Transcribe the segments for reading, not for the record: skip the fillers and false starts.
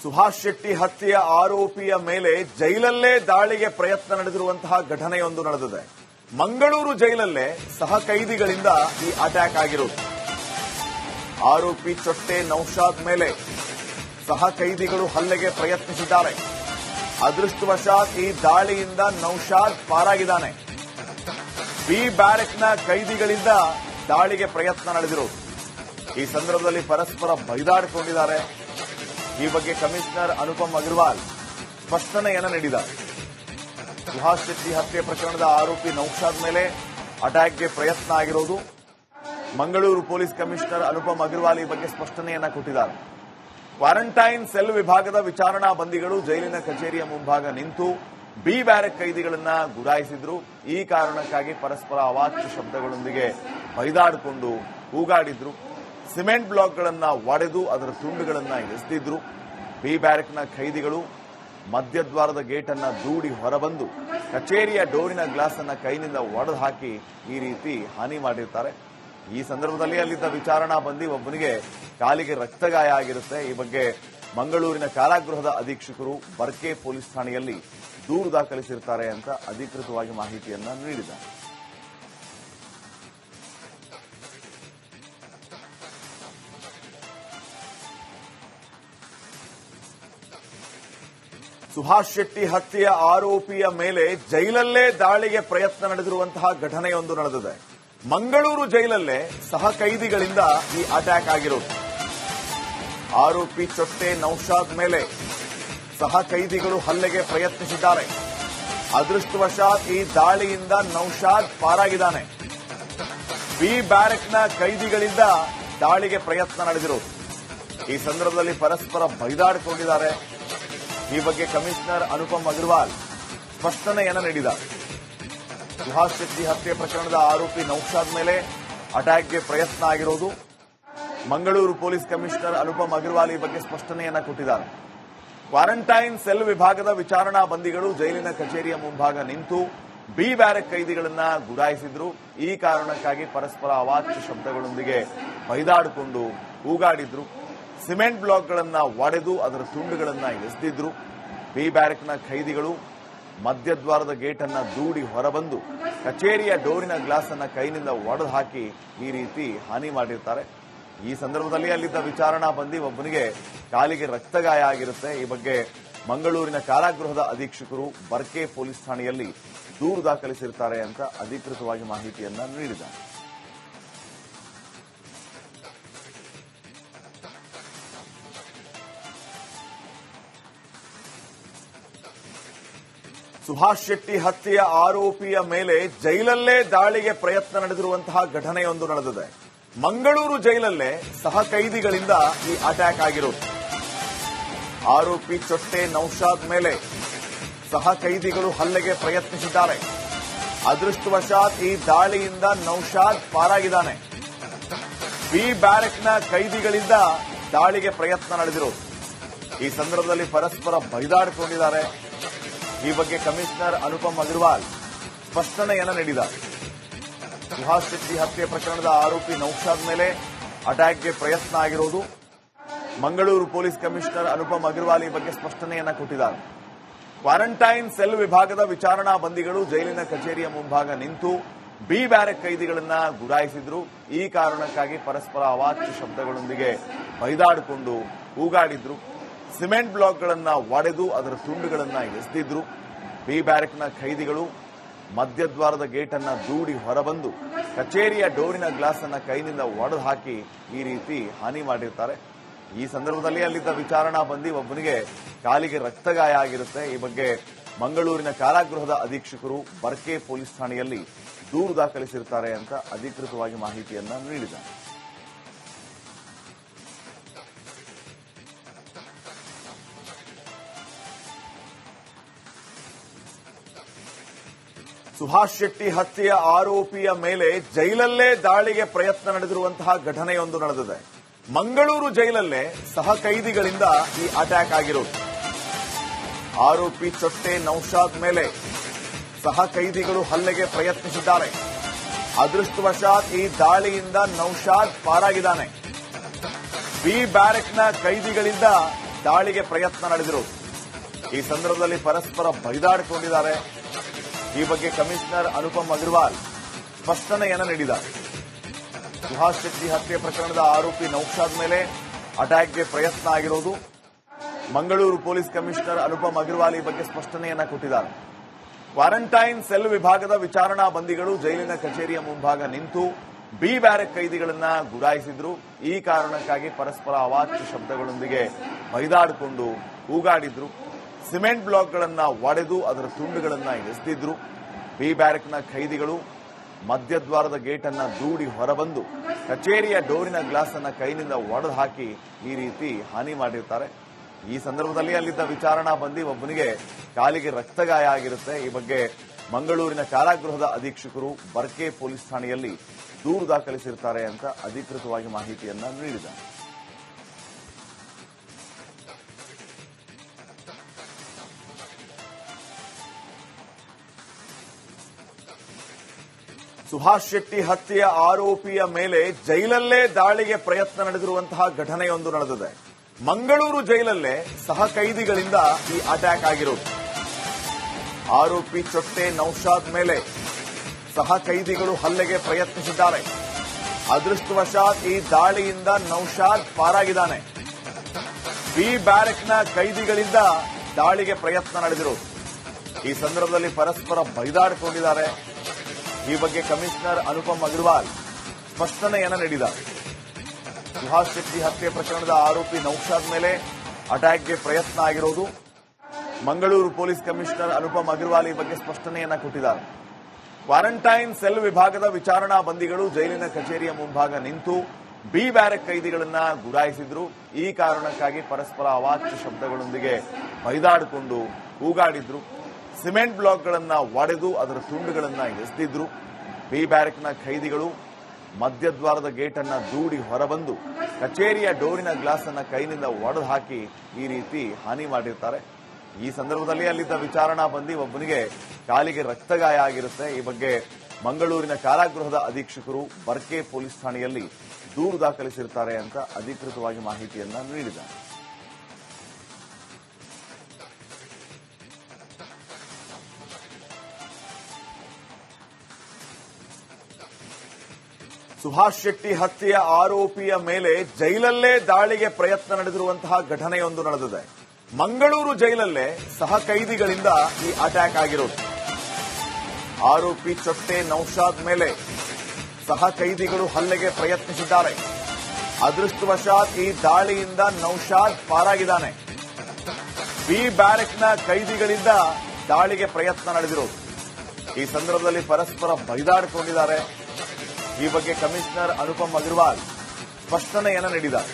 ಸುಭಾಷ್ ಶೆಟ್ಟಿ ಹತ್ಯೆಯ ಆರೋಪಿಯ ಮೇಲೆ ಜೈಲಲ್ಲೇ ದಾಳಿಗೆ ಪ್ರಯತ್ನ ನಡೆದಿರುವಂತಹ ಘಟನೆಯೊಂದು ನಡೆದಿದೆ. ಮಂಗಳೂರು ಜೈಲಲ್ಲೇ ಸಹ ಕೈದಿಗಳಿಂದ ಈ ಅಟ್ಯಾಕ್ ಆಗಿರುವುದು. ಆರೋಪಿ ಚೊಟ್ಟೆ ನೌಶಾದ್ ಮೇಲೆ ಸಹ ಕೈದಿಗಳು ಹಲ್ಲೆಗೆ ಪ್ರಯತ್ನಿಸಿದ್ದಾರೆ. ಅದೃಷ್ಟವಶಾತ್ ಈ ದಾಳಿಯಿಂದ ನೌಶಾದ್ ಪಾರಾಗಿದ್ದಾನೆ. ಬಿ ಬ್ಯಾರೆಕ್ನ ಕೈದಿಗಳಿಂದ ದಾಳಿಗೆ ಪ್ರಯತ್ನ ನಡೆದಿರುವುದು. ಈ ಸಂದರ್ಭದಲ್ಲಿ ಪರಸ್ಪರ ಬೈದಾಡಿಕೊಂಡಿದ್ದಾರೆ. ಈ ಬಗ್ಗೆ ಕಮಿಷನರ್ ಅನುಪಮ್ ಅಗ್ರವಾಲ್ ಸ್ಪಷ್ಟನೆಯನ್ನು ನೀಡಿದ್ದಾರೆ. ಸುಭಾಷ್ ಶೆಟ್ಟಿ ಹತ್ಯೆ ಪ್ರಕರಣದ ಆರೋಪಿ ನೌಶಾದ್ ಮೇಲೆ ಅಟ್ಯಾಕ್ಗೆ ಪ್ರಯತ್ನ ಆಗಿರೋದು. ಮಂಗಳೂರು ಪೊಲೀಸ್ ಕಮಿಷನರ್ ಅನುಪಮ್ ಅಗ್ರವಾಲ್ ಈ ಬಗ್ಗೆ ಸ್ಪಷ್ಟನೆಯನ್ನ ಕೊಟ್ಟಿದ್ದಾರೆ. ಕ್ವಾರಂಟೈನ್ ಸೆಲ್ ವಿಭಾಗದ ವಿಚಾರಣಾ ಬಂದಿಗಳು ಜೈಲಿನ ಕಚೇರಿಯ ಮುಂಭಾಗ ನಿಂತು ಬಿ ಬ್ಯಾರೆಕ್ ಕೈದಿಗಳನ್ನ ಗುಡಾಯಿಸಿದ್ರು. ಈ ಕಾರಣಕ್ಕಾಗಿ ಪರಸ್ಪರ ಅವಾಚ್ಯ ಶಬ್ದಗಳೊಂದಿಗೆ ಬೈದಾಡಿಕೊಂಡು ಕೂಗಾಡಿದ್ರು. ಸಿಮೆಂಟ್ ಬ್ಲಾಕ್ಗಳನ್ನ ಒಡೆದು ಅದರ ತುಂಡುಗಳನ್ನ ಎಸೆದಿದ್ರು. ಬಿ ಬ್ಯಾರೆಕ್ನ ಖೈದಿಗಳು ಮಧ್ಯದ್ವಾರದ ಗೇಟ್ ಅನ್ನ ದೂಡಿ ಹೊರಬಂದು ಕಚೇರಿಯ ಡೋರಿನ ಗ್ಲಾಸ್ ಅನ್ನ ಕೈನಿಂದ ಒಡೆದು ಹಾಕಿ ಈ ರೀತಿ ಹಾನಿ ಮಾಡಿರ್ತಾರೆ. ಈ ಸಂದರ್ಭದಲ್ಲಿ ಅಲ್ಲಿದ್ದ ವಿಚಾರಣಾ ಬಂದಿ ಒಬ್ಬನಿಗೆ ಕಾಲಿಗೆ ರಕ್ತಗಾಯ ಆಗಿರುತ್ತೆ. ಈ ಬಗ್ಗೆ ಮಂಗಳೂರಿನ ಕಾರಾಗೃಹದ ಅಧೀಕ್ಷಕರು ಬರ್ಕೆ ಪೊಲೀಸ್ ಠಾಣೆಯಲ್ಲಿ ದೂರು ದಾಖಲಿಸಿರ್ತಾರೆ ಅಂತ ಅಧಿಕೃತವಾಗಿ ಮಾಹಿತಿಯನ್ನ ನೀಡಿದ್ದಾರೆ. ಸುಭಾಷ್ ಶೆಟ್ಟಿ ಹತ್ಯೆಯ ಆರೋಪಿಯ ಮೇಲೆ ಜೈಲಲ್ಲೇ ದಾಳಿಗೆ ಪ್ರಯತ್ನ ನಡೆದಿರುವಂತಹ ಘಟನೆಯೊಂದು ನಡೆದಿದೆ. ಮಂಗಳೂರು ಜೈಲಲ್ಲೇ ಸಹ ಕೈದಿಗಳಿಂದ ಈ ಅಟ್ಯಾಕ್ ಆಗಿರೋದು. ಆರೋಪಿ ಚೊಟ್ಟೆ ನೌಶಾದ್ ಮೇಲೆ ಸಹ ಕೈದಿಗಳು ಹಲ್ಲೆಗೆ ಪ್ರಯತ್ನಿಸಿದ್ದಾರೆ. ಅದೃಷ್ಟವಶಾತ್ ಈ ದಾಳಿಯಿಂದ ನೌಶಾದ್ ಪಾರಾಗಿದ್ದಾನೆ. ಬಿ ಬ್ಯಾರೆಕ್ನ ಕೈದಿಗಳಿಂದ ದಾಳಿಗೆ ಪ್ರಯತ್ನ ನಡೆದಿರೋದು. ಈ ಸಂದರ್ಭದಲ್ಲಿ ಪರಸ್ಪರ ಬೈದಾಡಿಕೊಂಡಿದ್ದಾರೆ. ಈ ಬಗ್ಗೆ ಕಮಿಷನರ್ ಅನುಪಮ್ ಅಗ್ರವಾಲ್ ಸ್ಪಷ್ಟನೆಯನ್ನು ನೀಡಿದ್ದಾರೆ. ಸುಭಾಷ್ ಶೆಟ್ಟಿ ಹತ್ಯೆ ಪ್ರಕರಣದ ಆರೋಪಿ ನೌಶಾದ್ ಮೇಲೆ ಅಟ್ಯಾಕ್ಗೆ ಪ್ರಯತ್ನ ಆಗಿರೋದು. ಮಂಗಳೂರು ಪೊಲೀಸ್ ಕಮಿಷನರ್ ಅನುಪಮ್ ಅಗ್ರವಾಲ್ ಈ ಬಗ್ಗೆ ಸ್ಪಷ್ಟನೆಯನ್ನ ಕೊಟ್ಟಿದ್ದಾರೆ. ಕ್ವಾರಂಟೈನ್ ಸೆಲ್ ವಿಭಾಗದ ವಿಚಾರಣಾ ಬಂದಿಗಳು ಜೈಲಿನ ಕಚೇರಿಯ ಮುಂಭಾಗ ನಿಂತು ಬಿ ಬ್ಯಾರೆಕ್ ಕೈದಿಗಳನ್ನ ಗುಡಾಯಿಸಿದ್ರು. ಈ ಕಾರಣಕ್ಕಾಗಿ ಪರಸ್ಪರ ಅವಾಚ್ಯ ಶಬ್ದಗಳೊಂದಿಗೆ ಬೈದಾಡಿಕೊಂಡು ಕೂಗಾಡಿದ್ರು. ಸಿಮೆಂಟ್ ಬ್ಲಾಕ್ಗಳನ್ನ ಒಡೆದು ಅದರ ತುಂಡುಗಳನ್ನ ಎಸೆದಿದ್ರು. ಬಿ ಬ್ಯಾರೆಕ್ನ ಖೈದಿಗಳು ಮಧ್ಯದ್ವಾರದ ಗೇಟ್ ಅನ್ನ ದೂಡಿ ಹೊರಬಂದು ಕಚೇರಿಯ ಡೋರಿನ ಗ್ಲಾಸ್ ಅನ್ನ ಕೈನಿಂದ ಒಡೆದು ಹಾಕಿ ಈ ರೀತಿ ಹಾನಿ ಮಾಡಿರ್ತಾರೆ. ಈ ಸಂದರ್ಭದಲ್ಲಿ ಅಲ್ಲಿದ್ದ ವಿಚಾರಣಾ ಬಂದಿ ಒಬ್ಬನಿಗೆ ಕಾಲಿಗೆ ರಕ್ತಗಾಯ ಆಗಿರುತ್ತೆ. ಈ ಬಗ್ಗೆ ಮಂಗಳೂರಿನ ಕಾರಾಗೃಹದ ಅಧೀಕ್ಷಕರು ಬರ್ಕೆ ಪೊಲೀಸ್ ಠಾಣೆಯಲ್ಲಿ ದೂರು ದಾಖಲಿಸಿರ್ತಾರೆ ಅಂತ ಅಧಿಕೃತವಾಗಿ ಮಾಹಿತಿಯನ್ನ ನೀಡಿದ್ದಾರೆ. ಸುಭಾಷ್ ಶೆಟ್ಟಿ ಹತ್ಯೆಯ ಆರೋಪಿಯ ಮೇಲೆ ಜೈಲಲ್ಲೇ ದಾಳಿಗೆ ಪ್ರಯತ್ನ ನಡೆದಿರುವಂತಹ ಘಟನೆಯೊಂದು ನಡೆದಿದೆ. ಮಂಗಳೂರು ಜೈಲಲ್ಲೇ ಸಹ ಕೈದಿಗಳಿಂದ ಈ ಅಟ್ಯಾಕ್ ಆಗಿರೋದು. ಆರೋಪಿ ಚೊಟ್ಟೆ ನೌಶಾದ್ ಮೇಲೆ ಸಹ ಕೈದಿಗಳು ಹಲ್ಲೆಗೆ ಪ್ರಯತ್ನಿಸಿದ್ದಾರೆ. ಅದೃಷ್ಟವಶಾತ್ ಈ ದಾಳಿಯಿಂದ ನೌಶಾದ್ ಪಾರಾಗಿದ್ದಾನೆ. ಬಿ ಬ್ಯಾರೆಕ್ನ ಕೈದಿಗಳಿಂದ ದಾಳಿಗೆ ಪ್ರಯತ್ನ ನಡೆದಿರೋದು. ಈ ಸಂದರ್ಭದಲ್ಲಿ ಪರಸ್ಪರ ಬೈದಾಡಿಕೊಂಡಿದ್ದಾರೆ. ಈ ಬಗ್ಗೆ ಕಮಿಷನರ್ ಅನುಪಮ್ ಅಗ್ರವಾಲ್ ಸ್ಪಷ್ಟನೆಯನ್ನು ನೀಡಿದ್ದಾರೆ. ಸುಭಾಷ್ ಶೆಟ್ಟಿ ಹತ್ಯೆ ಪ್ರಕರಣದ ಆರೋಪಿ ನೌಶಾದ್ ಮೇಲೆ ಅಟ್ಯಾಕ್ಗೆ ಪ್ರಯತ್ನ ಆಗಿರೋದು. ಮಂಗಳೂರು ಪೊಲೀಸ್ ಕಮಿಷನರ್ ಅನುಪಮ್ ಅಗ್ರವಾಲ್ ಈ ಬಗ್ಗೆ ಸ್ಪಷ್ಟನೆಯನ್ನ ಕೊಟ್ಟಿದ್ದಾರೆ. ಕ್ವಾರಂಟೈನ್ ಸೆಲ್ ವಿಭಾಗದ ವಿಚಾರಣಾ ಬಂದಿಗಳು ಜೈಲಿನ ಕಚೇರಿಯ ಮುಂಭಾಗ ನಿಂತು ಬಿ ಬ್ಯಾರೆಕ್ ಕೈದಿಗಳನ್ನ ಗುಡಾಯಿಸಿದ್ರು. ಈ ಕಾರಣಕ್ಕಾಗಿ ಪರಸ್ಪರ ಅವಾಚ್ಯ ಶಬ್ದಗಳೊಂದಿಗೆ ಬೈದಾಡಿಕೊಂಡು ಕೂಗಾಡಿದ್ರು. ಸಿಮೆಂಟ್ ಬ್ಲಾಕ್ಗಳನ್ನ ಒಡೆದು ಅದರ ತುಂಡುಗಳನ್ನ ಎಸೆದಿದ್ರು. ಬಿ ಬ್ಯಾರೆಕ್ನ ಖೈದಿಗಳು ಮಧ್ಯದ್ವಾರದ ಗೇಟ್ ಅನ್ನ ದೂಡಿ ಹೊರಬಂದು ಕಚೇರಿಯ ಡೋರಿನ ಗ್ಲಾಸ್ ಅನ್ನ ಕೈನಿಂದ ಒಡೆದು ಹಾಕಿ ಈ ರೀತಿ ಹಾನಿ ಮಾಡಿರ್ತಾರೆ. ಈ ಸಂದರ್ಭದಲ್ಲಿ ಅಲ್ಲಿದ್ದ ವಿಚಾರಣಾ ಬಂದಿ ಒಬ್ಬನಿಗೆ ಕಾಲಿಗೆ ರಕ್ತಗಾಯ ಆಗಿರುತ್ತೆ. ಈ ಬಗ್ಗೆ ಮಂಗಳೂರಿನ ಕಾರಾಗೃಹದ ಅಧೀಕ್ಷಕರು ಬರ್ಕೆ ಪೊಲೀಸ್ ಠಾಣೆಯಲ್ಲಿ ದೂರು ದಾಖಲಿಸಿರ್ತಾರೆ ಅಂತ ಅಧಿಕೃತವಾಗಿ ಮಾಹಿತಿಯನ್ನ ನೀಡಿದ್ದಾರೆ. ಸುಭಾಷ್ ಶೆಟ್ಟಿ ಹತ್ಯೆಯ ಆರೋಪಿಯ ಮೇಲೆ ಜೈಲಲ್ಲೇ ದಾಳಿಗೆ ಪ್ರಯತ್ನ ನಡೆದಿರುವಂತಹ ಘಟನೆಯೊಂದು ನಡೆದಿದೆ. ಮಂಗಳೂರು ಜೈಲಲ್ಲೇ ಸಹ ಕೈದಿಗಳಿಂದ ಈ ಅಟ್ಯಾಕ್ ಆಗಿರೋದು. ಆರೋಪಿ ಚೊಟ್ಟೆ ನೌಶಾದ್ ಮೇಲೆ ಸಹ ಕೈದಿಗಳು ಹಲ್ಲೆಗೆ ಪ್ರಯತ್ನಿಸಿದ್ದಾರೆ. ಅದೃಷ್ಟವಶಾತ್ ಈ ದಾಳಿಯಿಂದ ನೌಶಾದ್ ಪಾರಾಗಿದ್ದಾನೆ. ಬಿ ಬ್ಯಾರೆಕ್ನ ಕೈದಿಗಳಿಂದ ದಾಳಿಗೆ ಪ್ರಯತ್ನ ನಡೆದಿರುವುದು. ಈ ಸಂದರ್ಭದಲ್ಲಿ ಪರಸ್ಪರ ಬೈದಾಡಿಕೊಂಡಿದ್ದಾರೆ. ಈ ಬಗ್ಗೆ ಕಮಿಷನರ್ ಅನುಪಮ್ ಅಗ್ರವಾಲ್ ಸ್ಪಷ್ಟನೆಯನ್ನ ನೀಡಿದ್ದಾರೆ. ಸುಹಾಸ್ ಶೆಟ್ಟಿ ಹತ್ಯೆ ಪ್ರಕರಣದ ಆರೋಪಿ ನೌಶಾದ್ ಮೇಲೆ ಅಟ್ಯಾಕ್ಗೆ ಪ್ರಯತ್ನ ಆಗಿರೋದು. ಮಂಗಳೂರು ಪೊಲೀಸ್ ಕಮಿಷನರ್ ಅನುಪಮ್ ಅಗ್ರವಾಲ್ ಈ ಬಗ್ಗೆ ಸ್ಪಷ್ಟನೆಯನ್ನ ಕೊಟ್ಟಿದ್ದಾರೆ. ಕ್ವಾರಂಟೈನ್ ಸೆಲ್ ವಿಭಾಗದ ವಿಚಾರಣಾ ಬಂದಿಗಳು ಜೈಲಿನ ಕಚೇರಿಯ ಮುಂಭಾಗ ನಿಂತು ಬಿ ಬ್ಯಾರೆಕ್ ಕೈದಿಗಳನ್ನ ಗುಡಾಯಿಸಿದ್ರು. ಈ ಕಾರಣಕ್ಕಾಗಿ ಪರಸ್ಪರ ಅವಾಚ್ಯ ಶಬ್ದಗಳೊಂದಿಗೆ ಬೈದಾಡಿಕೊಂಡು ಕೂಗಾಡಿದ್ರು. ಸಿಮೆಂಟ್ ಬ್ಲಾಕ್ಗಳನ್ನ ಒಡೆದು ಅದರ ತುಂಡುಗಳನ್ನ ಎಸೆದಿದ್ರು. ಬಿ ಬ್ಯಾರೆಕ್ನ ಖೈದಿಗಳು ಮಧ್ಯದ್ವಾರದ ಗೇಟ್ ಅನ್ನ ದೂಡಿ ಹೊರಬಂದು ಕಚೇರಿಯ ಡೋರಿನ ಗ್ಲಾಸ್ ಅನ್ನ ಕೈನಿಂದ ಒಡೆದು ಹಾಕಿ ಈ ರೀತಿ ಹಾನಿ ಮಾಡಿರ್ತಾರೆ. ಈ ಸಂದರ್ಭದಲ್ಲಿ ಅಲ್ಲಿದ್ದ ವಿಚಾರಣಾ ಬಂದಿ ಒಬ್ಬನಿಗೆ ಕಾಲಿಗೆ ರಕ್ತಗಾಯ ಆಗಿರುತ್ತೆ. ಈ ಬಗ್ಗೆ ಮಂಗಳೂರಿನ ಕಾರಾಗೃಹದ ಅಧೀಕ್ಷಕರು ಬರ್ಕೆ ಪೊಲೀಸ್ ಠಾಣೆಯಲ್ಲಿ ದೂರು ದಾಖಲಿಸಿರ್ತಾರೆ ಅಂತ ಅಧಿಕೃತವಾಗಿ ಮಾಹಿತಿಯನ್ನ ನೀಡಿದ್ದಾರೆ. ಸುಹಾಸ್ ಶೆಟ್ಟಿ ಹತ್ಯೆಯ ಆರೋಪಿಯ ಮೇಲೆ ಜೈಲಲ್ಲೇ ದಾಳಿಗೆ ಪ್ರಯತ್ನ ನಡೆದಿರುವಂತಹ ಘಟನೆಯೊಂದು ನಡೆದಿದೆ. ಮಂಗಳೂರು ಜೈಲಲ್ಲೇ ಸಹ ಕೈದಿಗಳಿಂದ ಈ ಅಟ್ಯಾಕ್ ಆಗಿರೋದು. ಆರೋಪಿ ಚೊಟ್ಟೆ ನೌಶಾದ್ ಮೇಲೆ ಸಹ ಕೈದಿಗಳು ಹಲ್ಲೆಗೆ ಪ್ರಯತ್ನಿಸಿದ್ದಾರೆ. ಅದೃಷ್ಟವಶಾತ್ ಈ ದಾಳಿಯಿಂದ ನೌಶಾದ್ ಪಾರಾಗಿದ್ದಾನೆ. ಬಿ ಬ್ಯಾರೆಕ್ನ ಕೈದಿಗಳಿಂದ ದಾಳಿಗೆ ಪ್ರಯತ್ನ ನಡೆದಿರೋದು. ಈ ಸಂದರ್ಭದಲ್ಲಿ ಪರಸ್ಪರ ಬೈದಾಡಿಕೊಂಡಿದ್ದಾರೆ. ಈ ಬಗ್ಗೆ ಕಮಿಷನರ್ ಅನುಪಮ್ ಅಗ್ರವಾಲ್ ಸ್ಪಷ್ಟನೆಯನ್ನ ನೀಡಿದ್ದಾರೆ. ಸುಹಾಸ್ ಶೆಟ್ಟಿ ಹತ್ಯೆ ಪ್ರಕರಣದ ಆರೋಪಿ ನೌಶಾದ್ ಮೇಲೆ ಅಟ್ಯಾಕ್ಗೆ ಪ್ರಯತ್ನ ಆಗಿರೋದು. ಮಂಗಳೂರು ಪೊಲೀಸ್ ಕಮಿಷನರ್ ಅನುಪಮ್ ಅಗ್ರವಾಲ್ ಈ ಬಗ್ಗೆ ಸ್ಪಷ್ಟನೆಯನ್ನ ಕೊಟ್ಟಿದ್ದಾರೆ. ಕ್ವಾರಂಟೈನ್ ಸೆಲ್ ವಿಭಾಗದ ವಿಚಾರಣಾ ಬಂದಿಗಳು ಜೈಲಿನ ಕಚೇರಿಯ ಮುಂಭಾಗ ನಿಂತು ಬಿ ಬ್ಯಾರೆಕ್ ಕೈದಿಗಳನ್ನ ಗುಡಾಯಿಸಿದ್ರು. ಈ ಕಾರಣಕ್ಕಾಗಿ ಪರಸ್ಪರ ಅವಾಚ್ಯ ಶಬ್ದಗಳೊಂದಿಗೆ ಬೈದಾಡಿಕೊಂಡು ಕೂಗಾಡಿದ್ರು. ಸಿಮೆಂಟ್ ಬ್ಲಾಕ್ಗಳನ್ನ ಒಡೆದು ಅದರ ತುಂಡುಗಳನ್ನ ಎಸೆದಿದ್ರು. ಬಿ ಬ್ಯಾರೆಕ್ನ ಖೈದಿಗಳು ಮಧ್ಯದ್ವಾರದ ಗೇಟ್ ಅನ್ನ ದೂಡಿ ಹೊರಬಂದು ಕಚೇರಿಯ ಡೋರಿನ ಗ್ಲಾಸ್ ಅನ್ನ ಕೈನಿಂದ ಒಡೆದು ಹಾಕಿ ಈ ರೀತಿ ಹಾನಿ ಮಾಡಿರ್ತಾರೆ. ಈ ಸಂದರ್ಭದಲ್ಲಿ ಅಲ್ಲಿದ್ದ ವಿಚಾರಣಾ ಬಂದಿ ಒಬ್ಬನಿಗೆ ಕಾಲಿಗೆ ರಕ್ತಗಾಯ ಆಗಿರುತ್ತೆ. ಈ ಬಗ್ಗೆ ಮಂಗಳೂರಿನ ಕಾರಾಗೃಹದ ಅಧೀಕ್ಷಕರು ಬರ್ಕೆ ಪೊಲೀಸ್ ಠಾಣೆಯಲ್ಲಿ ದೂರು ದಾಖಲಿಸಿರ್ತಾರೆ ಅಂತ ಅಧಿಕೃತವಾಗಿ ಮಾಹಿತಿಯನ್ನ ನೀಡಿದ್ದಾರೆ. ಸುಹಾಸ್ ಶೆಟ್ಟಿ ಹತ್ಯೆಯ ಆರೋಪಿಯ ಮೇಲೆ ಜೈಲಲ್ಲೇ ದಾಳಿಗೆ ಪ್ರಯತ್ನ ನಡೆದಿರುವಂತಹ ಘಟನೆಯೊಂದು ನಡೆದಿದೆ. ಮಂಗಳೂರು ಜೈಲಲ್ಲೇ ಸಹ ಕೈದಿಗಳಿಂದ ಈ ಅಟ್ಯಾಕ್ ಆಗಿರೋದು. ಆರೋಪಿ ಚೊಟ್ಟೆ ನೌಶಾದ್ ಮೇಲೆ ಸಹ ಕೈದಿಗಳು ಹಲ್ಲೆಗೆ ಪ್ರಯತ್ನಿಸಿದ್ದಾರೆ. ಅದೃಷ್ಟವಶಾತ್ ಈ ದಾಳಿಯಿಂದ ನೌಶಾದ್ ಪಾರಾಗಿದ್ದಾನೆ. ಬಿ ಬ್ಯಾರೆಕ್ನ ಕೈದಿಗಳಿಂದ ದಾಳಿಗೆ ಪ್ರಯತ್ನ ನಡೆದಿರೋದು. ಈ ಸಂದರ್ಭದಲ್ಲಿ ಪರಸ್ಪರ ಬೈದಾಡಿಕೊಂಡಿದ್ದಾರೆ. ಈ ಬಗ್ಗೆ ಕಮಿಷನರ್ ಅನುಪಮ್ ಅಗ್ರವಾಲ್ ಸ್ಪಷ್ಟನೆಯನ್ನ ನೀಡಿದ್ದಾರೆ.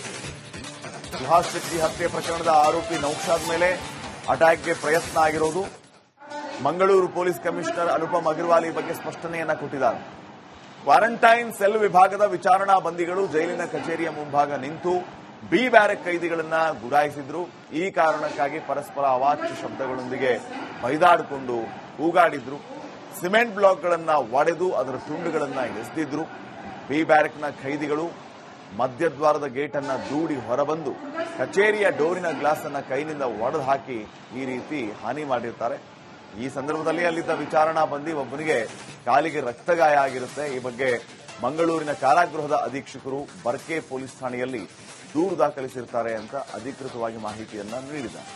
ಸುಹಾಸ್ ಶೆಟ್ಟಿ ಹತ್ಯೆ ಪ್ರಕರಣದ ಆರೋಪಿ ನೌಶಾದ್ ಮೇಲೆ ಅಟ್ಯಾಕ್ಗೆ ಪ್ರಯತ್ನ ಆಗಿರೋದು. ಮಂಗಳೂರು ಪೊಲೀಸ್ ಕಮಿಷನರ್ ಅನುಪಮ್ ಅಗ್ರವಾಲ್ ಈ ಬಗ್ಗೆ ಸ್ಪಷ್ಟನೆಯನ್ನ ಕೊಟ್ಟಿದ್ದಾರೆ. ಕ್ವಾರಂಟೈನ್ ಸೆಲ್ ವಿಭಾಗದ ವಿಚಾರಣಾ ಬಂದಿಗಳು ಜೈಲಿನ ಕಚೇರಿಯ ಮುಂಭಾಗ ನಿಂತು ಬಿ ಬ್ಯಾರೆಕ್ ಕೈದಿಗಳನ್ನ ಗುಡಾಯಿಸಿದ್ರು. ಈ ಕಾರಣಕ್ಕಾಗಿ ಪರಸ್ಪರ ಅವಾಚ್ಯ ಶಬ್ದಗಳೊಂದಿಗೆ ಬೈದಾಡಿಕೊಂಡು ಕೂಗಾಡಿದ್ರು. ಸಿಮೆಂಟ್ ಬ್ಲಾಕ್ಗಳನ್ನ ಒಡೆದು ಅದರ ತುಂಡುಗಳನ್ನ ಎಸೆದಿದ್ರು. ಬಿ ಬ್ಯಾರೆಕ್ನ ಖೈದಿಗಳು ಮಧ್ಯದ್ವಾರದ ಗೇಟ್ ಅನ್ನ ದೂಡಿ ಹೊರಬಂದು ಕಚೇರಿಯ ಡೋರಿನ ಗ್ಲಾಸ್ ಅನ್ನ ಕೈನಿಂದ ಒಡೆದು ಹಾಕಿ ಈ ರೀತಿ ಹಾನಿ ಮಾಡಿರ್ತಾರೆ. ಈ ಸಂದರ್ಭದಲ್ಲಿ ಅಲ್ಲಿದ್ದ ವಿಚಾರಣಾ ಬಂದಿ ಒಬ್ಬನಿಗೆ ಕಾಲಿಗೆ ರಕ್ತಗಾಯ ಆಗಿರುತ್ತೆ. ಈ ಬಗ್ಗೆ ಮಂಗಳೂರಿನ ಕಾರಾಗೃಹದ ಅಧೀಕ್ಷಕರು ಬರ್ಕೆ ಪೊಲೀಸ್ ಠಾಣೆಯಲ್ಲಿ ದೂರು ದಾಖಲಿಸಿರ್ತಾರೆ ಅಂತ ಅಧಿಕೃತವಾಗಿ ಮಾಹಿತಿಯನ್ನ ನೀಡಿದ್ದಾರೆ.